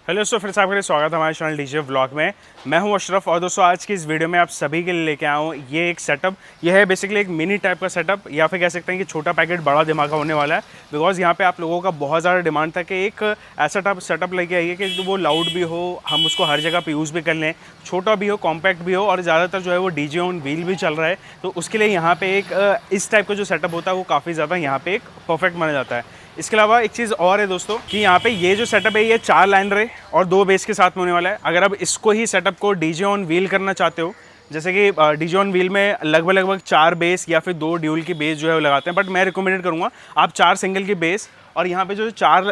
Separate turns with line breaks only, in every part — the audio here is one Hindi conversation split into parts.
हेलो दोस्तों, फिर से आपका स्वागत है हमारे चैनल डीजे व्लॉग में। मैं हूं अशरफ और दोस्तों आज की इस वीडियो में आप सभी के लिए लेके आया हूं ये एक सेटअप। ये है बेसिकली एक मिनी टाइप का सेटअप, या फिर कह सकते हैं कि छोटा पैकेट बड़ा दिमाग का होने वाला है। बिकॉज यहाँ पे आप लोगों का बहुत ज़्यादा डिमांड था कि एक ऐसा टाइप सेटअप लेके आइए कि वो लाउड भी हो, हम उसको हर जगह पे यूज़ भी कर लें, छोटा भी हो, कॉम्पैक्ट भी हो, और ज़्यादातर जो है वो डीजे ऑन व्हील भी चल रहा है। तो उसके लिए यहाँ पे एक इस टाइप का जो सेटअप होता है वो काफ़ी ज़्यादा यहाँ पे एक परफेक्ट माना जाता है। इसके अलावा एक चीज़ और है दोस्तों कि यहाँ पे ये जो सेटअप है ये 4 लाइनर है और 2 बेस के साथ में होने वाला है। अगर आप इसको ही सेटअप को डीजे ऑन व्हील करना चाहते हो, जैसे कि डीजे ऑन व्हील में लगभग 4 बेस या फिर 2 ड्यूल की बेस जो है वो लगाते हैं, बट मैं रिकमेंडेड करूँगा आप 4 सिंगल की बेस। और यहाँ पे जो 4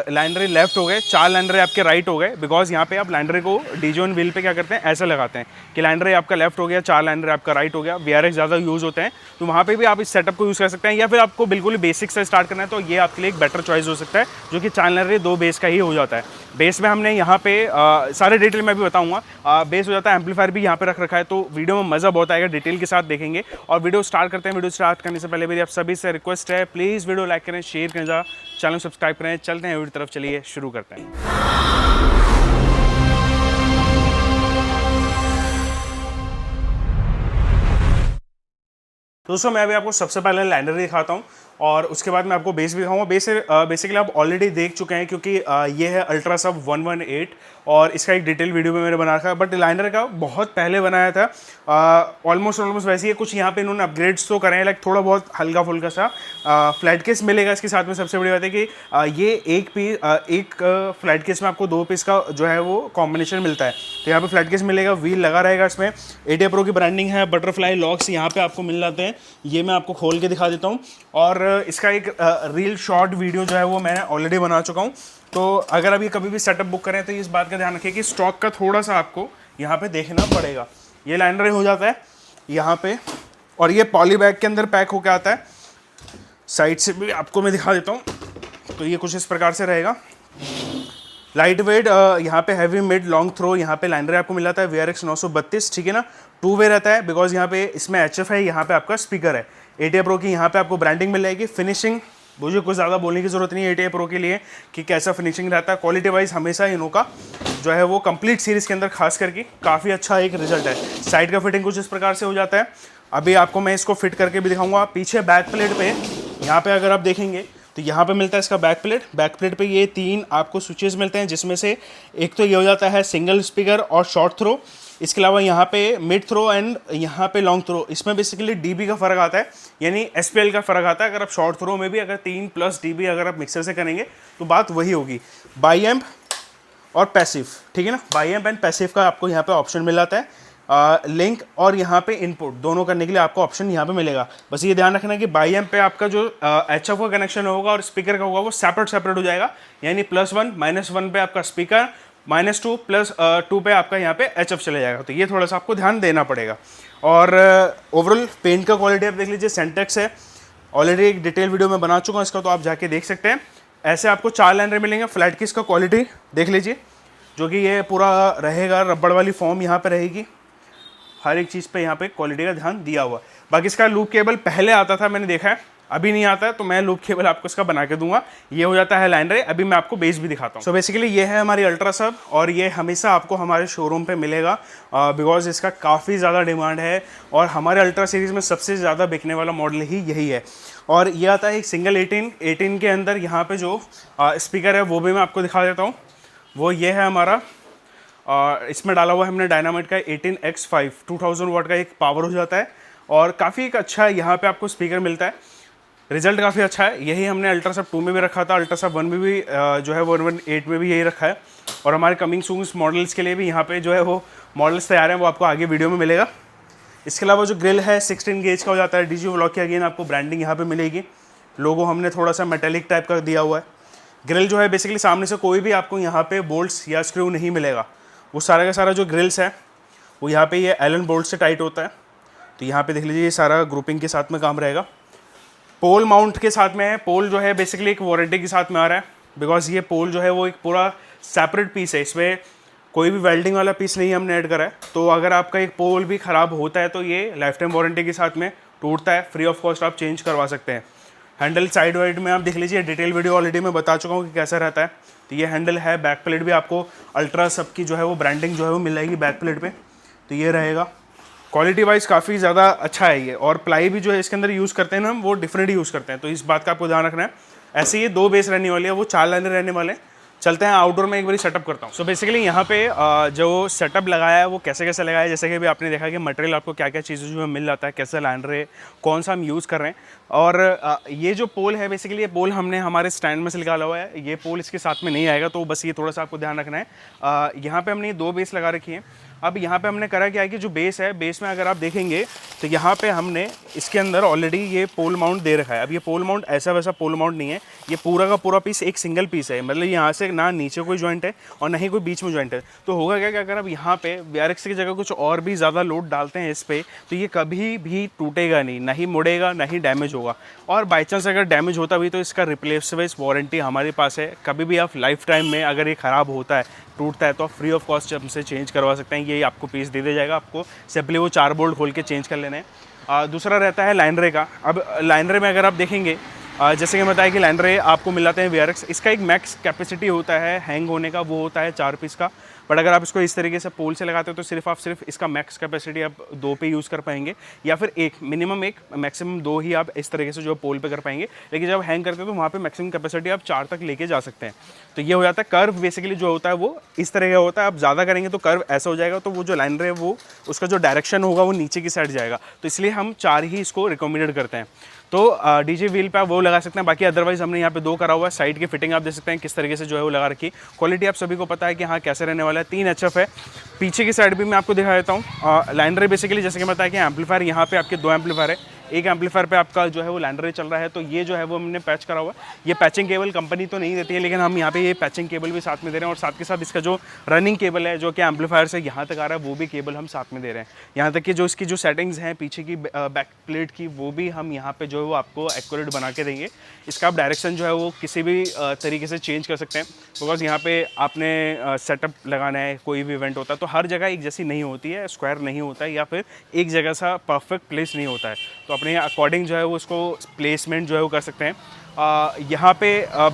लाइनरे लेफ्ट हो गए, 4 लाइनरे आपके राइट हो गए। बिकॉज यहाँ पे आप लाइनरे को डीजे ऑन व्हील पे क्या करते हैं, ऐसा लगाते हैं कि लाइनरे आपका लेफ्ट हो गया, 4 लाइनरे आपका राइट हो गया। वीआरएक्स ज़्यादा यूज़ होते हैं तो वहाँ पे भी आप इस सेटअप को यूज़ कर सकते हैं, या फिर आपको बिल्कुल बेसिक से स्टार्ट करना है तो ये आपके लिए एक बेटर चॉइस हो सकता है, जो कि 4 लाइनरे 2 बेस का ही हो जाता है। बेस में हमने यहाँ पे सारे डिटेल में भी बताऊंगा। बेस हो जाता है, एम्पलीफायर भी यहाँ पे रख रखा है, तो वीडियो में मज़ा बहुत आएगा, डिटेल के साथ देखेंगे। और वीडियो स्टार्ट करते हैं। वीडियो स्टार्ट करने से पहले मेरी आप सभी से रिक्वेस्ट है, प्लीज़ वीडियो लाइक करें, शेयर करें, चैनल सब्सक्राइब करें। चलते हैं वीडियो तरफ, चलिए शुरू करते हैं। दोस्तों मैं अभी आपको सबसे पहले लाइनर दिखाता हूँ और उसके बाद मैं आपको बेस भी दिखाऊंगा। बेस बेसिकली आप ऑलरेडी देख चुके हैं क्योंकि ये है अल्ट्रा सब 118 और इसका एक डिटेल वीडियो भी मैंने बना रखा है, बट लाइनर का बहुत पहले बनाया था। ऑलमोस्ट वैसे ही है। कुछ यहाँ पे इन्होंने अपग्रेड्स तो करे हैं, लाइक थोड़ा बहुत हल्का फुल्का सा फ्लैट केस मिलेगा इसके साथ में। सबसे बड़ी बात है कि ये एक फ्लैट केस में आपको 2 पीस का जो है वो कॉम्बिनेशन मिलता है। तो यहाँ पे फ्लैट केस मिलेगा, व्हील लगा रहेगा इसमें, ATI प्रो की ब्रांडिंग है, बटरफ्लाई लॉक्स यहाँ पे आपको मिल जाते हैं। ये मैं आपको खोल के दिखा देता हूँ। और इसका एक रील शॉर्ट वीडियो जो है वो मैं ऑलरेडी बना चुका हूँ। तो अगर अभी कभी भी सेटअप बुक करें तो इस बात का ध्यान रखिए कि स्टॉक का थोड़ा सा आपको यहाँ पे देखना पड़ेगा। ये लाइनर हो जाता है यहाँ पे, और ये पॉली बैग के अंदर पैक होकर आता है। साइड से भी आपको मैं दिखा देता हूँ। तो ये कुछ इस प्रकार से रहेगा। लाइट वेट, यहाँ पे हैवी मिड लॉन्ग थ्रो यहाँ पे लाइनर आपको मिल जाता है। VRX 932, ठीक है ना। 2 वे रहता है बिकॉज यहाँ पे इसमें HF है, यहाँ पे आपका स्पीकर है। ATI प्रो की यहाँ पे आपको ब्रांडिंग मिल जाएगी। फिनिशिंग मुझे कुछ ज़्यादा बोलने की ज़रूरत नहीं है ATI प्रो के लिए कि कैसा फिनिशिंग रहता है। क्वालिटी वाइज हमेशा इनों का जो है वो कंप्लीट सीरीज़ के अंदर खास करके काफ़ी अच्छा एक रिजल्ट है। साइड का फिटिंग कुछ इस प्रकार से हो जाता है। अभी आपको मैं इसको फिट करके भी दिखाऊंगा। पीछे बैक प्लेट पे यहाँ पे अगर आप देखेंगे तो यहाँ पे मिलता है इसका बैक प्लेट। बैक प्लेट पे ये 3 आपको स्विचेस मिलते हैं, जिसमें से एक तो ये हो जाता है सिंगल स्पीकर और शॉर्ट थ्रो। इसके अलावा यहाँ पे मिड थ्रो एंड यहाँ पे लॉन्ग थ्रो। इसमें बेसिकली DB का फ़र्क आता है, यानी SPL का फ़र्क आता है। अगर आप शॉर्ट थ्रो में भी अगर 3+ DB अगर आप मिक्सर से करेंगे तो बात वही होगी। बाई एम्प और पैसिव, ठीक है ना। बाई एम्प एंड पैसिव का आपको यहाँ पे ऑप्शन मिल जाता है। लिंक और यहाँ पे इनपुट दोनों करने के लिए आपको ऑप्शन यहाँ पे मिलेगा। बस ये ध्यान रखना कि बाई एम्प पे आपका जो HF का कनेक्शन होगा और स्पीकर का होगा वो सेपरेट हो जाएगा। यानी +1 -1 पे आपका स्पीकर, -2 +2 पे आपका यहाँ पे HF चले जाएगा। तो ये थोड़ा सा आपको ध्यान देना पड़ेगा। और ओवरऑल पेंट का क्वालिटी आप देख लीजिए, सेंटेक्स है। ऑलरेडी एक डिटेल वीडियो में बना चुका हूँ इसका, तो आप जाके देख सकते हैं। ऐसे आपको 4 लाइनर मिलेंगे। फ्लैट केस का क्वालिटी देख लीजिए, जो कि ये पूरा रहेगा, रबड़ वाली फॉर्म यहाँ पे रहेगी। हर एक चीज़ पे यहाँ पे क्वालिटी का ध्यान दिया हुआ। बाकी इसका लूप केबल पहले आता था, मैंने देखा है, अभी नहीं आता है, तो मैं लूप केबल आपको इसका बना के दूंगा। ये हो जाता है लाइनर। अभी मैं आपको बेस भी दिखाता हूँ। सो बेसिकली ये है हमारी अल्ट्रा सब, और ये हमेशा आपको हमारे शोरूम पे मिलेगा बिकॉज इसका काफ़ी ज़्यादा डिमांड है और हमारे अल्ट्रा सीरीज़ में सबसे ज़्यादा बिकने वाला मॉडल ही यही है। और ये आता है एक सिंगल 18 के अंदर। यहाँ पर जो स्पीकर है वो भी मैं आपको दिखा देता हूँ। वो ये है हमारा, इसमें डाला हुआ है हमने डायनामाइट का 18X5 2000 वाट का एक पावर हो जाता है, और काफ़ी एक अच्छा यहाँ पे आपको स्पीकर मिलता है। रिजल्ट काफ़ी अच्छा है। यही हमने अल्ट्रा सब 2 में भी रखा था, अल्ट्रा सब 1 में भी जो है 118 में भी यही रखा है। और हमारे कमिंग सून मॉडल्स के लिए भी यहाँ पे जो है वो मॉडल्स तैयार हैं, वो आपको आगे वीडियो में मिलेगा। इसके अलावा जो ग्रिल है 16 गेज का हो जाता है। डीजे व्लॉग की अगेन आपको ब्रांडिंग यहाँ पर मिलेगी। लोगो हमने थोड़ा सा मेटेलिक टाइप का दिया हुआ है। ग्रिल जो है बेसिकली सामने से कोई भी आपको यहाँ पे बोल्ट्स या स्क्रू नहीं मिलेगा। वो सारा का सारा जो ग्रिल्स है वो यहाँ पे ये एलन बोल्ट से टाइट होता है। तो यहाँ पे देख लीजिए, ये सारा ग्रुपिंग के साथ में काम रहेगा। पोल माउंट के साथ में है। पोल जो है बेसिकली एक वारंटी के साथ में आ रहा है, बिकॉज ये पोल जो है वो एक पूरा सेपरेट पीस है। इसमें कोई भी वेल्डिंग वाला पीस नहीं हमने ऐड करा है। तो अगर आपका एक पोल भी ख़राब होता है तो ये लाइफ टाइम वारंटी के साथ में टूटता है, फ्री ऑफ कॉस्ट आप चेंज करवा सकते हैं। हैंडल साइड वाइड में आप देख लीजिए, डिटेल वीडियो ऑलरेडी मैं बता चुका हूँ कि कैसा रहता है। तो ये हैंडल है, बैक प्लेट भी आपको अल्ट्रा सब की जो है वो ब्रांडिंग जो है वो मिल जाएगी बैक प्लेट पे। तो ये रहेगा, क्वालिटी वाइज काफ़ी ज़्यादा अच्छा है ये। और प्लाई भी जो है इसके अंदर यूज़ करते हैं ना, वो डिफरेंट यूज़ करते हैं, तो इस बात का आपको ध्यान रखना है। ऐसे ये 2 बेस रहने वाली है, वो 4 लाइनें रहने वाले हैं। चलते हैं आउटडोर में, एक बार सेटअप करता हूँ। सो बेसिकली यहाँ पे जो सेटअप लगाया है वो कैसे कैसे लगाया है, जैसे कि अभी आपने देखा कि मटेरियल आपको क्या क्या चीज़ें जो है मिल जाता है, कैसा लाइनर है, कौन सा हम यूज़ कर रहे हैं। और ये जो पोल है, बेसिकली ये पोल हमने हमारे स्टैंड में से निकाला हुआ है, ये पोल इसके साथ में नहीं आएगा, तो बस ये थोड़ा सा आपको ध्यान रखना है। यहाँ पे हमने 2 बेस लगा रखी है। अब यहाँ पे हमने करा क्या है कि जो बेस है, बेस में अगर आप देखेंगे तो यहाँ पे हमने इसके अंदर ऑलरेडी ये पोल माउंट दे रखा है। अब ये पोल माउंट ऐसा वैसा पोल माउंट नहीं है, ये पूरा का पूरा पीस एक सिंगल पीस है, मतलब यहाँ से ना नीचे कोई जॉइंट है और ना ही कोई बीच में जॉइंट है। तो होगा क्या कि अगर आप यहाँ पे VRX की जगह कुछ और भी ज़्यादा लोड डालते हैं इस पर, तो ये कभी भी टूटेगा नहीं, ना ही मुड़ेगा, ना ही डैमेज होगा। और बाई चांस अगर डैमेज होता भी तो इसका रिप्लेसमेंट वारंटी हमारे पास है। कभी भी आप लाइफ टाइम में अगर ये ख़राब होता है, टूटता है, तो आप फ्री ऑफ कॉस्ट हमसे चेंज करवा सकते हैं। ये आपको पीस दे दिया जाएगा, आपको सिंपली वो 4 बोल्ट खोल के चेंज कर लेना है। दूसरा रहता है लाइनरे का। अब लाइनरे में अगर आप देखेंगे, जैसे कि बताया कि लाइनरे आपको मिल जाते हैं VRX, इसका एक मैक्स कैपेसिटी होता है हैंग होने का, वो होता है 4 पीस का। बट अगर आप इसको इस तरीके से पोल से लगाते हो तो सिर्फ इसका मैक्स कैपेसिटी आप 2 पे यूज़ कर पाएंगे, या फिर मिनिमम 1 मैक्सिमम 2 ही आप इस तरीके से जो पोल पे कर पाएंगे। लेकिन जब हैंग करते हो तो वहाँ पे मैक्सिमम कैपेसिटी आप 4 तक लेके जा सकते हैं। तो ये हो जाता है कर्व, बेसिकली जो होता है वो इस तरह का होता है। आप ज़्यादा करेंगे तो कर्व ऐसा हो जाएगा, तो वो जो लाइनर है वो उसका जो डायरेक्शन होगा वो नीचे की साइड जाएगा। तो इसलिए हम 4 ही इसको रिकमेंडेड करते हैं। तो DJ व्हील पे आप वो लगा सकते हैं। बाकी अदरवाइज हमने यहाँ पे 2 करा हुआ है। साइड की फिटिंग आप देख सकते हैं किस तरीके से जो है वो लगा रखी। क्वालिटी आप सभी को पता है कि हाँ कैसे रहने वाला है। 3 HF है। पीछे की साइड भी मैं आपको दिखा देता हूँ। लाइनर बेसिकली जैसे कि बताया कि एम्पलीफायर यहाँ पे आपके 2 एम्पलीफायर है। एक एम्पलीफायर पे आपका जो है वो लाइनर चल रहा है, तो ये जो है वो हमने पैच करा हुआ है। ये पैचिंग केबल कंपनी तो नहीं देती है, लेकिन हम यहाँ पे ये पैचिंग केबल भी साथ में दे रहे हैं। और साथ के साथ इसका जो रनिंग केबल है जो कि एम्पलीफायर से यहाँ तक आ रहा है, वो भी केबल हम साथ में दे रहे हैं। यहाँ तक कि जो इसकी जो सेटिंग्स हैं पीछे की बैक प्लेट की, वो भी हम यहाँ पे जो है वो आपको एक्यूरेट बना के देंगे। इसका आप डायरेक्शन जो है वो किसी भी तरीके से चेंज कर सकते हैं, बिकॉज यहाँ पे आपने सेटअप लगाना है, कोई भी इवेंट होता है तो हर जगह एक जैसी नहीं होती है, स्क्वायर नहीं होता है, या फिर एक जगह सा परफेक्ट प्लेस नहीं होता है। तो अपने अकॉर्डिंग जो है वो उसको प्लेसमेंट जो है वो कर सकते हैं। यहाँ पे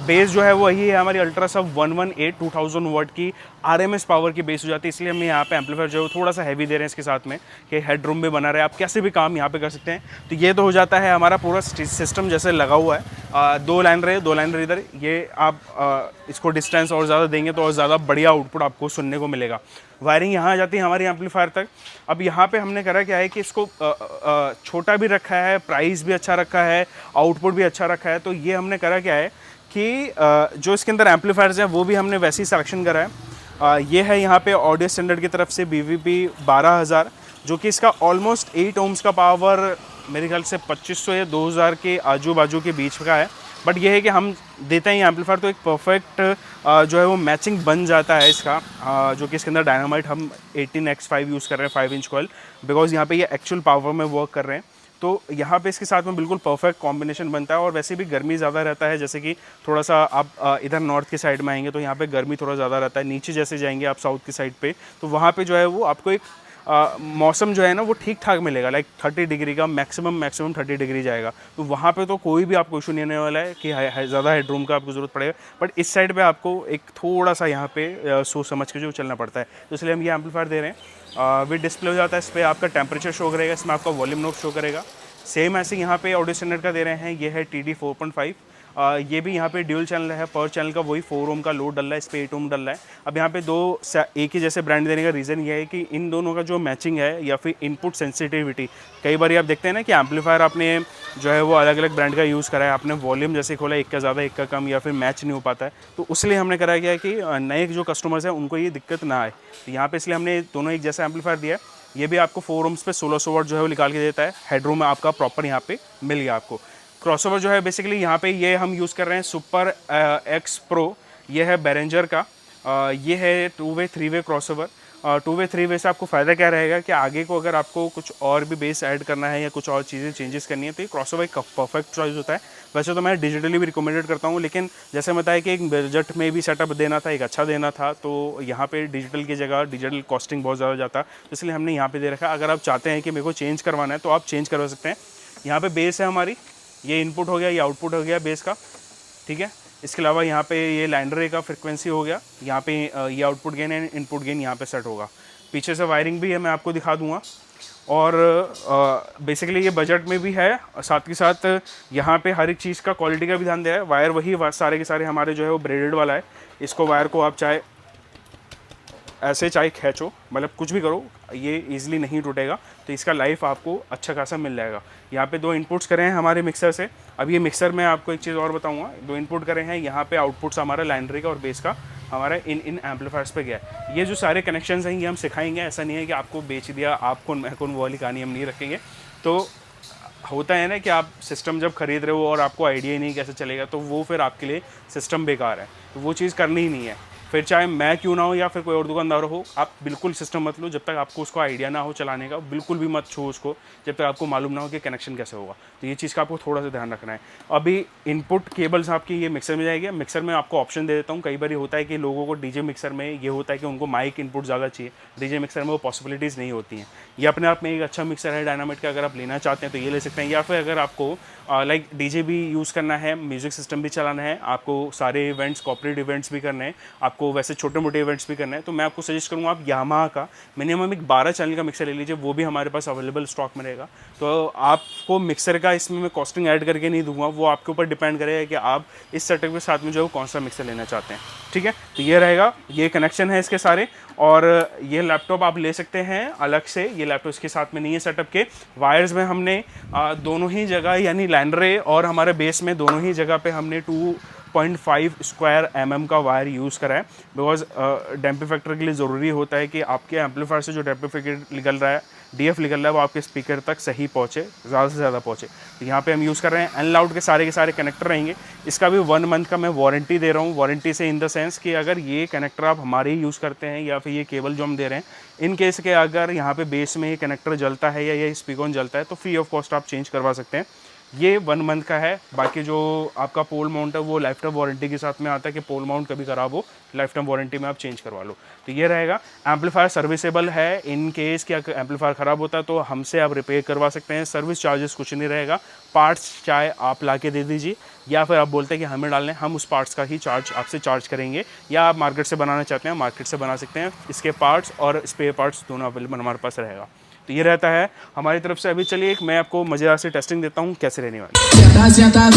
बेस जो है वो वही है हमारी अल्ट्रा सब 118 2000 वाट की RMS पावर की बेस हो जाती है। इसलिए हम यहाँ पे एम्पलीफायर जो है थोड़ा सा हैवी दे रहे हैं इसके साथ में, कि हेडरूम भी बना रहे, आप कैसे भी काम यहाँ पे कर सकते हैं। तो ये तो हो जाता है हमारा पूरा सिस्टम जैसे लगा हुआ है। 2 लाइन रहे, 2 लाइन इधर। ये आप इसको डिस्टेंस और ज़्यादा देंगे तो और ज़्यादा बढ़िया आउटपुट आपको सुनने को मिलेगा। वायरिंग यहाँ आ जाती है हमारी एम्पलीफायर तक। अब यहाँ पे हमने करा क्या है कि इसको छोटा भी रखा है, प्राइस भी अच्छा रखा है, आउटपुट भी अच्छा रखा है। तो ये हमने करा क्या है कि जो इसके अंदर एम्पलीफायर्स हैं वो भी हमने वैसे ही सिलेक्शन करा है। ये है यहाँ पे ऑडियो स्टैंडर्ड की तरफ से BVP 12000, जो कि इसका ऑलमोस्ट 8 ohms का पावर मेरे ख्याल से 2500 या 2000 के आजू बाजू के बीच का है। बट ये है कि हम देते हैं एम्पलीफायर तो एक परफेक्ट जो है वो मैचिंग बन जाता है इसका। जो कि इसके अंदर डायनामाइट हम 18x5 यूज़ कर रहे हैं, 5 इंच कॉइल, बिकॉज यहाँ पे ये एक्चुअल पावर में वर्क कर रहे हैं। तो यहाँ पे इसके साथ में बिल्कुल परफेक्ट कॉम्बिनेशन बनता है। और वैसे भी गर्मी ज़्यादा रहता है, जैसे कि थोड़ा सा आप इधर नॉर्थ की साइड में आएंगे तो यहाँ पे गर्मी थोड़ा ज़्यादा रहता है। नीचे जैसे जाएंगे आप साउथ की साइड पे, तो वहाँ पे जो है वो आपको एक मौसम जो है ना वो ठीक ठाक मिलेगा, लाइक 30 डिग्री का मैक्सिमम 30 डिग्री जाएगा। तो वहाँ पे तो कोई भी आपको इशू नहीं आने वाला है कि ज़्यादा हेडरूम का आपको ज़रूरत पड़ेगा। बट इस साइड पे आपको एक थोड़ा सा यहाँ पे सोच समझ के जो चलना पड़ता है, तो इसलिए हम ये एम्पलीफायर दे रहे हैं। विद डिस्प्ले हो जाता है, इस पर आपका टेम्परेचर शो करेगा, इसमें आपका वॉल्यूम नोब शो करेगा। सेम ऐसे यहाँ पे ऑडियो स्टैंडर्ड का दे रहे हैं, ये है TD 4.5। ये भी यहाँ पे ड्यूल चैनल है, पर चैनल का वही 4 ohm का लोड डल रहा है, इस पर 8 ohm डल रहा है। अब यहाँ पे एक ही जैसे ब्रांड देने का रीज़न ये है कि इन दोनों का जो मैचिंग है या फिर इनपुट सेंसिटिविटी, कई बार आप देखते हैं ना कि एम्पलीफायर आपने जो है वो अलग अलग ब्रांड का यूज़ करा है, आपने वॉल्यूम जैसे खोला एक का ज़्यादा एक का कम, या फिर मैच नहीं हो पाता है। तो उसलिए हमने कराया गया कि नए जो कस्टमर्स हैं उनको ये दिक्कत ना आए। तो यहाँ पर इसलिए हमने दोनों एक जैसा एम्पलीफायर दिया है। ये भी आपको 4 ohms पे 1600 वाट जो है वो निकाल के देता है। हेडरूम में आपका प्रॉपर यहाँ पे मिल गया आपको। क्रॉसओवर जो है बेसिकली यहाँ पे ये हम यूज़ कर रहे हैं सुपर X Pro। ये है Behringer का। ये है 2-way 3-way crossover. 2-way 3-way से आपको फ़ायदा क्या रहेगा कि आगे को अगर आपको कुछ और भी बेस ऐड करना है या कुछ और चीज़ें चेंजेस करनी है तो ये क्रॉसओवर एक परफेक्ट चॉइस होता है। वैसे तो मैं डिजिटली भी रिकमेंडेड करता हूँ, लेकिन जैसे बताया कि एक बजट में भी सेटअप देना था, एक अच्छा देना था, तो यहाँ पे डिजिटल की जगह डिजिटल कॉस्टिंग बहुत ज़्यादा जाता, तो इसलिए हमने यहाँ पे दे रखा। अगर आप चाहते हैं कि मेरे को चेंज करवाना है तो आप चेंज करवा सकते हैं। यहाँ पे बेस है हमारी ये इनपुट हो गया, ये आउटपुट हो गया बेस का, ठीक है। इसके अलावा यहाँ पे ये लैंड रे का फ्रिक्वेंसी हो गया, यहाँ पे ये आउटपुट गेन है, इनपुट गेन यहाँ पे सेट होगा। पीछे से वायरिंग भी है, मैं आपको दिखा दूंगा। और बेसिकली ये बजट में भी है, साथ के साथ यहाँ पे हर एक चीज़ का क्वालिटी का भी ध्यान दिया है। वायर वही सारे के सारे हमारे जो है वो ब्रेडेड वाला है। इसको वायर को आप चाहे ऐसे चाहे खींचो, मतलब कुछ भी करो, ये इजीली नहीं टूटेगा, तो इसका लाइफ आपको अच्छा खासा मिल जाएगा। यहाँ पे 2 इनपुट्स करे हैं हमारे मिक्सर से। अब ये मिक्सर में आपको एक चीज़ और बताऊंगा, 2 इनपुट करे हैं, यहाँ पे आउटपुट्स हमारा लाइनरी का और बेस का हमारा इन एम्पलीफायर्स पे गया है। ये जो सारे कनेक्शंस हैं ये हम सिखाएंगे, ऐसा नहीं है कि आपको बेच दिया, आपको महकून वो वाली कहानी हम नहीं रखेंगे। तो होता है ना कि आप सिस्टम जब खरीद रहे हो और आपको आइडिया ही नहीं कैसे चलेगा, तो वो फिर आपके लिए सिस्टम बेकार है, तो वो चीज़ करनी ही नहीं है। फिर चाहे मैं क्यों ना हो या फिर कोई और दुकानदार हो, आप बिल्कुल सिस्टम मत लो जब तक आपको उसको आइडिया ना हो चलाने का, बिल्कुल भी मत छो उसको जब तक आपको मालूम ना हो कि कनेक्शन कैसे होगा। तो ये चीज़ का आपको थोड़ा सा ध्यान रखना है। अभी इनपुट केबल्स आपकी ये मिक्सर में जाएगी। मिक्सर में आपको ऑप्शन दे देता हूँ। कई बार होता है कि लोगों को डीजे मिक्सर में ये होता है कि उनको माइक इनपुट ज़्यादा चाहिए, डीजे मिक्सर में वो पॉसिबिलिटीज़ नहीं होती हैं। ये अपने आप में एक अच्छा मिक्सर है डायनामाइट का, अगर आप लेना चाहते हैं तो ये ले सकते हैं। या फिर अगर आपको लाइक डीजे भी यूज़ करना है, म्यूज़िक सिस्टम भी चलाना है, आपको सारे इवेंट्स, कॉर्पोरेट इवेंट्स भी करने हैं, आपको वैसे छोटे मोटे इवेंट्स भी करना है, तो मैं आपको सजेस्ट करूँगा आप यामाहा का मिनिमम एक 12 चैनल का मिक्सर ले लीजिए। वो भी हमारे पास अवेलेबल स्टॉक में रहेगा। तो आपको मिक्सर का इसमें मैं कॉस्टिंग ऐड करके नहीं दूंगा, वो आपके ऊपर डिपेंड करेगा कि आप इस सेटअप के साथ में जो है कौन सा मिक्सर लेना चाहते हैं, ठीक है। तो ये रहेगा, ये कनेक्शन है इसके सारे। और ये लैपटॉप आप ले सकते हैं अलग से, ये लैपटॉप इसके साथ में नहीं है सेटअप के। वायर्स में हमने दोनों ही जगह, यानी लैंड रे और हमारे बेस में दोनों ही जगह पे हमने 2.5 स्क्वायर mm का वायर यूज़ करा है। बिकॉज डैम्प फैक्टर के लिए ज़रूरी होता है कि आपके एम्पलीफायर से जो डैम्प फैक्टर निकल रहा है, DF निकल रहा है, वो आपके स्पीकर तक सही पहुँचे, ज़्यादा से ज़्यादा पहुँचे। तो यहाँ पे हम यूज़ कर रहे हैं एनलाउड के सारे कनेक्टर रहेंगे। इसका भी 1 मंथ का मैं वारंटी दे रहा हूँ। वारंटी से इन द सेंस कि अगर ये कनेक्टर आप हमारे ही यूज़ करते हैं या फिर ये केबल जो हम दे रहे हैं, इन केस के अगर यहाँ पे बेस में ये कनेक्टर जलता है या ये स्पीकर जलता है, तो फ्री ऑफ कॉस्ट आप चेंज करवा सकते हैं। ये 1 मंथ का है। बाकी जो आपका पोल माउंट है वो लाइफ टाइम वारंटी के साथ में आता है कि पोल माउंट कभी ख़राब हो, लाइफ टाइम वारंटी में आप चेंज करवा लो। तो ये रहेगा। एम्पलीफायर सर्विसेबल है, इन केस कि एम्पलीफायर ख़राब होता है तो हमसे आप रिपेयर करवा सकते हैं। सर्विस चार्जेस कुछ नहीं रहेगा। पार्ट्स चाहे आप ला के दे दीजिए या फिर आप बोलते हैं कि हमें डालने, हम उस पार्ट्स का ही चार्ज आपसे चार्ज करेंगे। या आप मार्केट से बनाना चाहते हैं, मार्केट से बना सकते हैं। इसके पार्ट्स और स्पेयर पार्ट्स दोनों अवेलेबल हमारे पास रहेगा। तो ये रहता है हमारी तरफ से। अभी चलिए मैं आपको मज़ेदार से टेस्टिंग देता हूँ कैसे रहने वाली।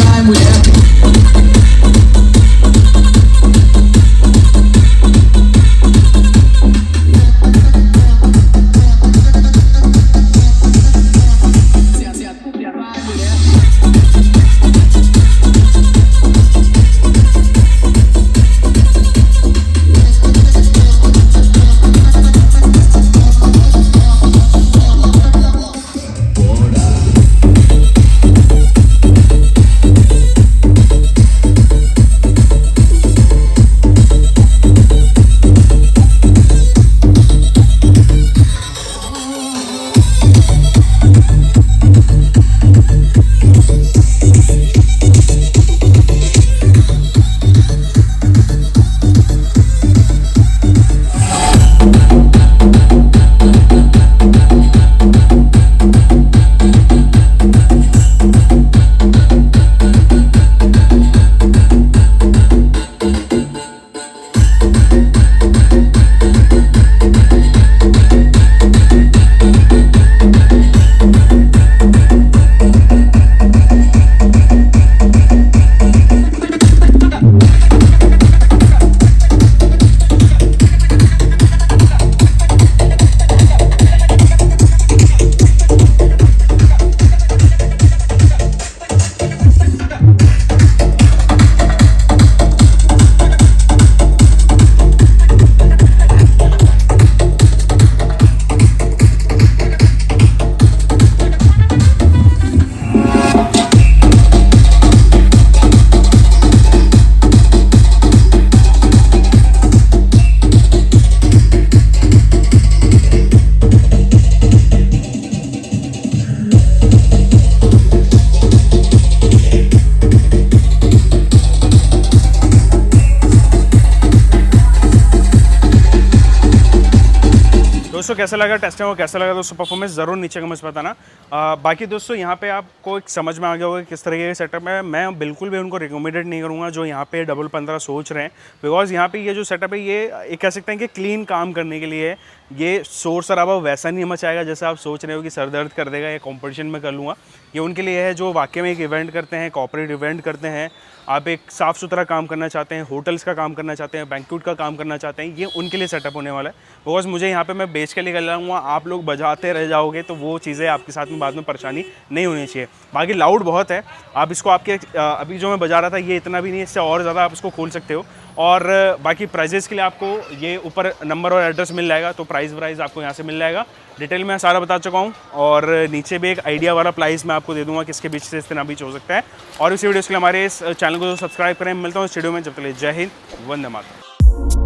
दोस्तों कैसा लगा टेस्टिंग और कैसा लगा दोस्तों परफॉर्मेंस ज़रूर नीचे कमेंट्स में बताना। बाकी दोस्तों यहाँ पे आपको एक समझ में आ गया होगा किस तरीके का सेटअप है। मैं बिल्कुल भी उनको रिकमेंडेड नहीं करूँगा जो यहाँ पे डबल 15 सोच रहे हैं, बिकॉज यहाँ पे ये जो सेटअप है ये एक कह सकते हैं कि क्लीन काम करने के लिए है। ये शोर शराबा वैसा नहीं मचाएगा जैसे आप सोच रहे हो कि सर दर्द कर देगा या कॉम्पिटिशन में कर लूँगा। ये उनके लिए है जो वाकई में एक इवेंट करते हैं, कॉर्पोरेट इवेंट करते हैं, आप एक साफ़ सुथरा काम करना चाहते हैं, होटल्स का काम करना चाहते हैं, बैंक्वेट का काम करना चाहते हैं, ये उनके लिए सेटअप होने वाला है। बिकॉज मुझे यहाँ पे मैं बेच के लेकर जाऊँगा, आप लोग बजाते रह जाओगे तो वो चीज़ें आपके साथ में बाद में परेशानी नहीं होनी चाहिए। बाकी लाउड बहुत है, आप इसको आपके अभी जो मैं बजा रहा था ये इतना भी नहीं है, इससे और ज़्यादा आप इसको खोल सकते हो। और बाकी प्राइजेस के लिए आपको ये ऊपर नंबर और एड्रेस मिल जाएगा, तो प्राइस आपको यहाँ से मिल जाएगा। डिटेल में सारा बता चुका हूँ और नीचे भी एक आइडिया वाला प्राइस मैं आपको दे दूंगा किसके बीच से इतना बीच हो सकता है। और इसी वीडियोस के लिए हमारे इस चैनल को सब्सक्राइब करें। मिलता हूँ इस वीडियो में, जब तक जय हिंद, वंदे मातरम।